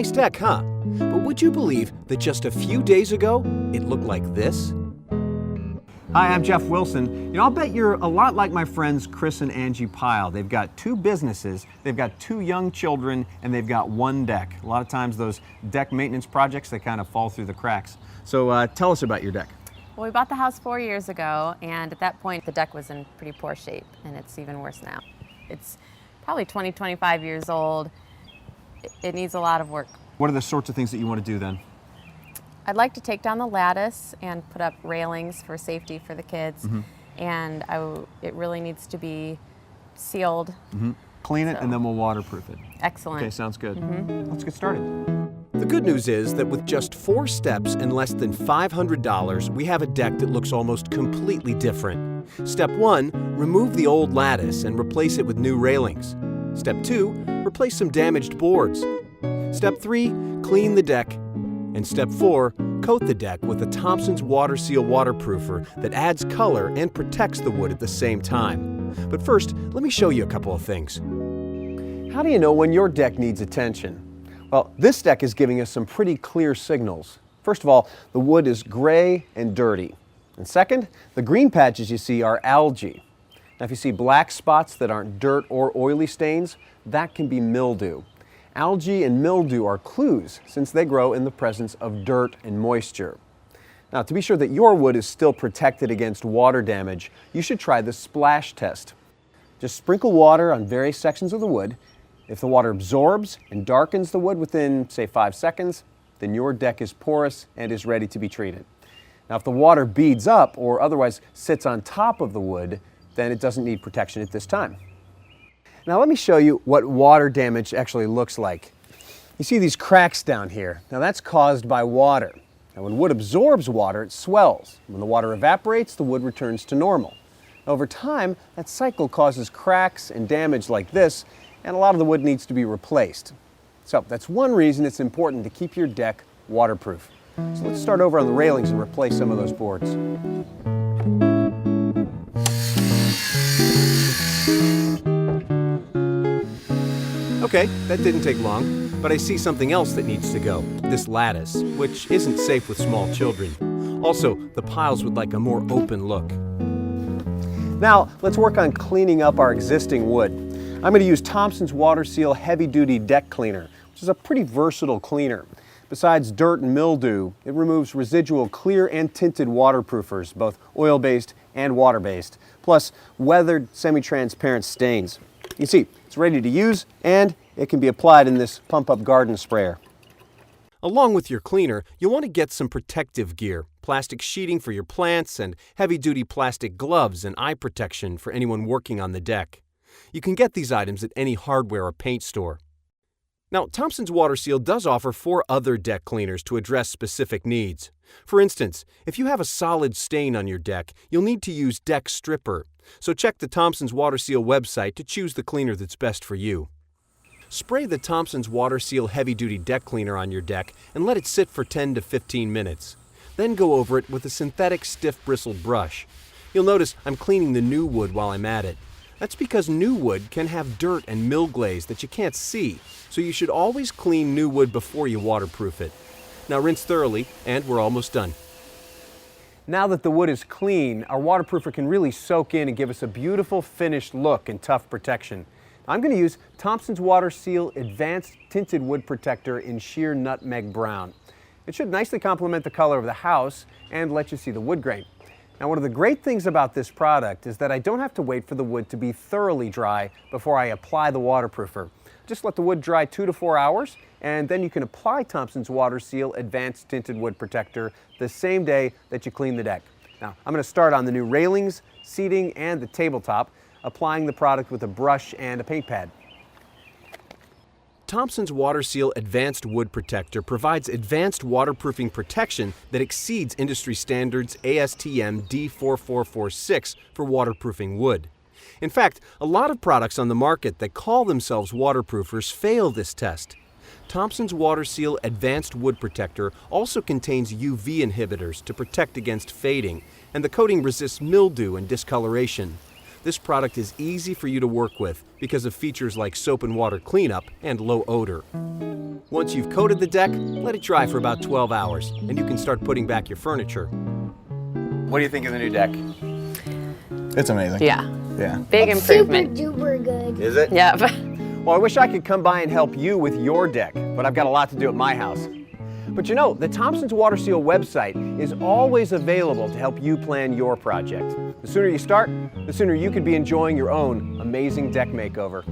nice deck, huh? But would you believe that just a few days ago, it looked like this? Hi, I'm Jeff Wilson. I'll bet you're a lot like my friends Chris and Angie Pyle. They've got 2 businesses, they've got 2 young children, and they've got 1 deck. A lot of times those deck maintenance projects, they kind of fall through the cracks. So tell us about your deck. Well, we bought the house 4 years ago, and at that point the deck was in pretty poor shape, and it's even worse now. It's probably 20, 25 years old. It needs a lot of work. What are the sorts of things that you want to do then? I'd like to take down the lattice and put up railings for safety for the kids, and it really needs to be sealed. Clean it and then we'll waterproof it. Excellent. Okay, sounds good. Let's get started. The good news is that with just 4 steps and less than $500, we have a deck that looks almost completely different. Step 1, remove the old lattice and replace it with new railings. Step 2, replace some damaged boards. Step 3, clean the deck. And Step 4, coat the deck with a Thompson's WaterSeal waterproofer that adds color and protects the wood at the same time. But first, let me show you a couple of things. How do you know when your deck needs attention? Well, this deck is giving us some pretty clear signals. First of all, the wood is gray and dirty. And second, the green patches you see are algae. Now, if you see black spots that aren't dirt or oily stains, that can be mildew. Algae and mildew are clues since they grow in the presence of dirt and moisture. Now, to be sure that your wood is still protected against water damage, you should try the splash test. Just sprinkle water on various sections of the wood. If the water absorbs and darkens the wood within, say, 5 seconds, then your deck is porous and is ready to be treated. Now, if the water beads up or otherwise sits on top of the wood, then it doesn't need protection at this time. Now let me show you what water damage actually looks like. You see these cracks down here. Now that's caused by water. Now when wood absorbs water, it swells. When the water evaporates, the wood returns to normal. Over time, that cycle causes cracks and damage like this, and a lot of the wood needs to be replaced. So that's one reason it's important to keep your deck waterproof. So let's start over on the railings and replace some of those boards. Okay, that didn't take long, but I see something else that needs to go. This lattice, which isn't safe with small children. Also, the piles would like a more open look. Now, let's work on cleaning up our existing wood. I'm going to use Thompson's WaterSeal Heavy Duty Deck Cleaner, which is a pretty versatile cleaner. Besides dirt and mildew, it removes residual clear and tinted waterproofers, both oil-based and water-based, plus weathered semi-transparent stains. You see, it's ready to use, and it can be applied in this pump-up garden sprayer. Along with your cleaner, you'll want to get some protective gear, plastic sheeting for your plants, and heavy-duty plastic gloves and eye protection for anyone working on the deck. You can get these items at any hardware or paint store. Now, Thompson's WaterSeal does offer 4 other deck cleaners to address specific needs. For instance, if you have a solid stain on your deck, you'll need to use Deck Stripper. So check the Thompson's WaterSeal website to choose the cleaner that's best for you. Spray the Thompson's WaterSeal Heavy Duty Deck Cleaner on your deck and let it sit for 10 to 15 minutes. Then go over it with a synthetic stiff bristled brush. You'll notice I'm cleaning the new wood while I'm at it. That's because new wood can have dirt and mildew that you can't see, so you should always clean new wood before you waterproof it. Now rinse thoroughly, and we're almost done. Now that the wood is clean, our waterproofer can really soak in and give us a beautiful finished look and tough protection. I'm going to use Thompson's WaterSeal Advanced Tinted Wood Protector in sheer nutmeg brown. It should nicely complement the color of the house and let you see the wood grain. Now, one of the great things about this product is that I don't have to wait for the wood to be thoroughly dry before I apply the waterproofer. Just let the wood dry 2 to 4 hours, and then you can apply Thompson's WaterSeal Advanced Tinted Wood Protector the same day that you clean the deck. Now, I'm going to start on the new railings, seating, and the tabletop, applying the product with a brush and a paint pad. Thompson's WaterSeal Advanced Wood Protector provides advanced waterproofing protection that exceeds industry standards ASTM D4446 for waterproofing wood. In fact, a lot of products on the market that call themselves waterproofers fail this test. Thompson's WaterSeal Advanced Wood Protector also contains UV inhibitors to protect against fading, and the coating resists mildew and discoloration. this product is easy for you to work with because of features like soap and water cleanup and low odor. Once you've coated the deck, let it dry for about 12 hours, and you can start putting back your furniture. What do you think of the new deck? It's amazing. Yeah, Yeah. big improvement. Super duper good. Is it? Yeah. Well, I wish I could come by and help you with your deck, but I've got a lot to do at my house. But you know, the Thompson's WaterSeal website is always available to help you plan your project. The sooner you start, the sooner you could be enjoying your own amazing deck makeover.